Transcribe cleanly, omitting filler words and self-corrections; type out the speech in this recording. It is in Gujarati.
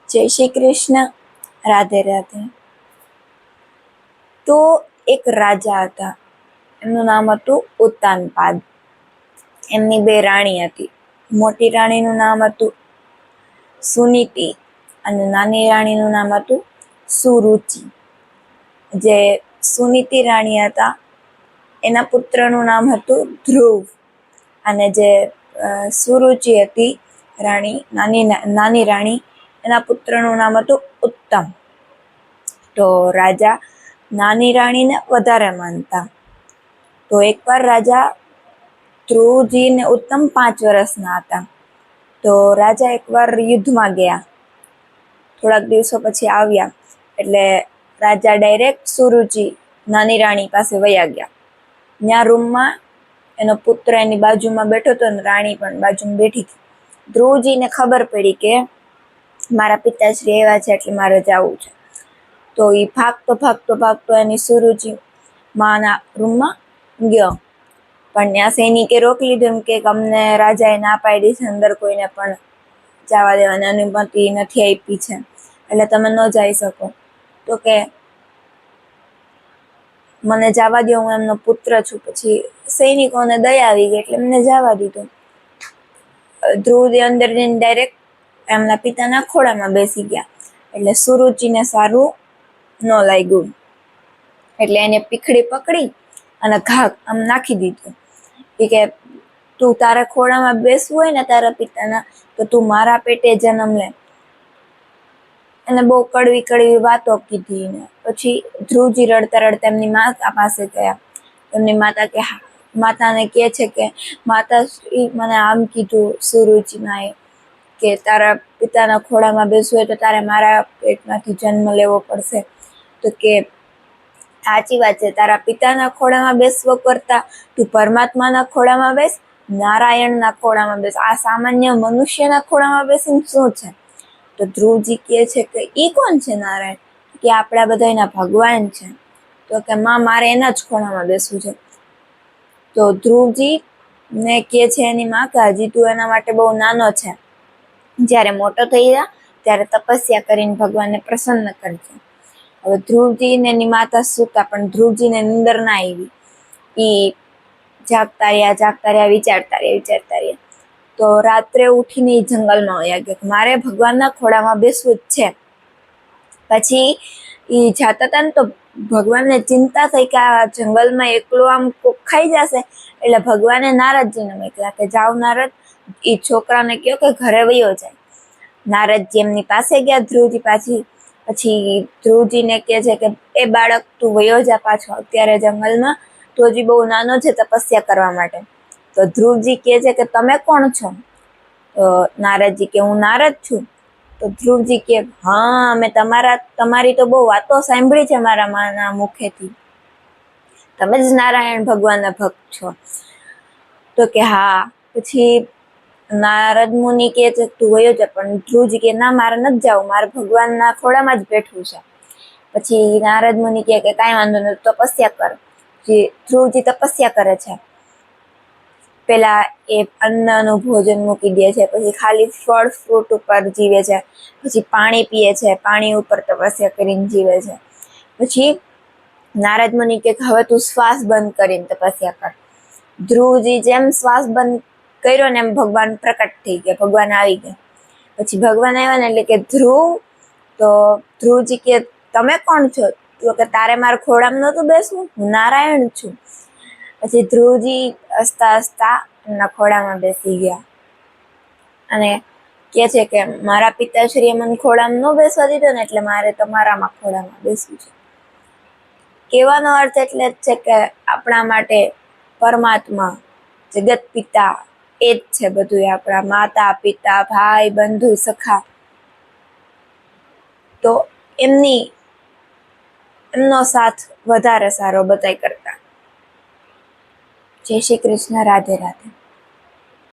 જય શ્રી કૃષ્ણ. રાધે રાધે. તો એક રાજા હતા, એમનું નામ હતું ઉત્તાનપાદ. એમની બે રાણી હતી. મોટી રાણીનું નામ હતું સુનીતિ અને નાની રાણીનું નામ હતું સુરુચિ. જે સુનીતિ રાણી હતા એના પુત્રનું નામ હતું ધ્રુવ, અને જે સુરુચિ હતી રાણી, નાની રાણી, એના પુત્રનું નામ હતું ઉત્તમ. તો રાજા નાની રાણીને વધારે માનતા. તો એકવાર રાજા ધ્રુવજી ને ઉત્તમ 5 વર્ષના હતા. તો રાજા એકવાર યુદ્ધમાં ગયા. થોડાક દિવસો પછી આવ્યા એટલે રાજા ડાયરેક્ટ સુરુચિ નાની રાણી પાસે વયા ગયા. ત્યાં રૂમમાં એનો પુત્ર એની બાજુમાં બેઠો હતો અને રાણી પણ બાજુમાં બેઠી હતી. ધ્રુવજીને ખબર પડી કે મારા પિતાશ્રી આવ્યા છે એટલે મારે જવું છે. તો એ ભાગતો એની સુરુચિ માના રૂમમાં ગયો. પણ ત્યાં સૈનિકે રોકી લીધું, એમ કે અમને રાજાએ ના પાડી છે, અંદર કોઈને પણ જવા દેવાની અનુમતિ નથી આપી છે, એટલે તમે ન જઈ શકો. તો કે મને જવા દો, હું એમનો પુત્ર છું. પછી સૈનિકોને દયા આવી ગઈ એટલે એમને જવા દીધું. ધ્રુવજી અંદર જઈને ડાયરેક્ટ એમના પિતાના ખોળામાં બેસી ગયા. એટલે સુરુચિને સારું ન લાગ્યું, એટલે એને પીખડી પકડી અને ઘા આમ નાખી દીધું. કે તું તારા ખોળામાં બેસવું હોય ને તારા પિતાના, તો તું મારા પેટે જન્મ લે. એને બહુ કડવી વાતો કીધી ને પછી ધ્રુવજી રડતા એમની માતા પાસે ગયા. એમની માતાને કહે છે કે માતાશ્રી, મને આમ કીધું સુરુચિમાએ કે તારા પિતાના ખોળામાં બેસવું હોય તો તારે મારા પેટમાંથી જન્મ લેવો પડશે. તો કે સાચી વાત છે, તારા પિતાના ખોળામાં બેસવો કરતા તું પરમાત્માના ખોળામાં બેસ, નારાયણના ખોળામાં બેસ. આ સામાન્ય મનુષ્યના ખોળામાં બેસીને શું છે? તો ધ્રુવજી કહે છે કે ઈ કોણ છે નારાયણ? કે આપણા બધાના ભગવાન છે. તો કે મારે એના જ ખોળામાં બેસવું છે. તો ધ્રુવજી ને કહે છે એની માં કે હજી તું એના માટે બહુ નાનો છે, જ્યારે મોટો થઈ જા ત્યારે તપસ્યા કરીને ભગવાનને પ્રસન્ન કરજે. હવે ધ્રુવજી ને એની માતા સૂતા, પણ ધ્રુવજીને નિંદર ના આવી. ઈ જાગતા રહ્યા, વિચારતા રહ્યા. તો રાત્રે ઉઠીને જંગલમાં વયા ગયા. મારે ભગવાનના ખોળામાં બેસવું જ છે. પછી એ જાતા હતા ને તો ભગવાનને ચિંતા થઈ કે આ જંગલમાં એકલો આમ કોક ખાઈ જશે. એટલે ભગવાને નારદજીને મોકલ્યા કે જાઓ નારદ, એ છોકરાને કહો કે ઘરે વયો જાય. નારદજી એમની પાસે ગયા ધ્રુવજી પછી ધ્રુવજીને કહે છે કે એ બાળક, તું વયો જા પાછો અત્યારે જંગલમાં, તું હજી બહુ નાનો છે તપસ્યા કરવા માટે. તો ધ્રુવજી કહે છે કે તમે કોણ છો? તો નારદજી કે હું નારદ છું. તો ધ્રુવજી કે હા, મેં તમારી તો બહુ વાતો સાંભળી છે મારા માના મુખેથી, તમે જ નારાયણ ભગવાનના ભક્ત છો. તો કે હા. પછી નારદ મુનિ કહે છે તું વયો જા, પણ ધ્રુવજી કે ના, મારે નથી જવું, મારે ભગવાનના ખોળામાં જ બેઠવું છે. પછી નારદ મુનિ કહે કે કાંઈ વાંધો નથી, તપસ્યા કર. ધ્રુવજી તપસ્યા કરે છે. પેલા એ અન્નનું ભોજન મૂકી દે છે, પછી ખાલી ફળ ફ્રૂટ ઉપર જીવે છે, પછી પાણી પીએ છે, પાણી ઉપર તપસ્યા કરીને જીવે છે. પછી નારદ મુનિ કે હવે તું શ્વાસ બંધ કરીને તપસ્યા કર. ધ્રુવજી જેમ શ્વાસ બંધ કર્યો ને એમ ભગવાન પ્રકટ થઈ ગયા, ભગવાન આવી ગયા. પછી ભગવાન આવ્યા ને એટલે કે ધ્રુવ. તો ધ્રુવજી કે તમે કોણ છો? તો કે તારે મારા ખોળામાં નહોતું બેસવું, હું નારાયણ છું. પછી ધ્રુવજી હસતા એમના ખોળામાં બેસી ગયા અને કહે છે કે મારા પિતાશ્રીએ મને ખોળામાં ન બેસવા દીધો ને, એટલે મારે તમારામાં ખોળામાં બેસવું છે. કહેવાનો અર્થ એટલે જ છે કે આપણા માટે પરમાત્મા, જગત પિતા એ જ છે બધું. આપણા માતા પિતા, ભાઈ બંધુ સખા. તો એમનો સાથ વધારે સારો બધાય કરતા. જય શ્રી કૃષ્ણ. રાધે રાધે.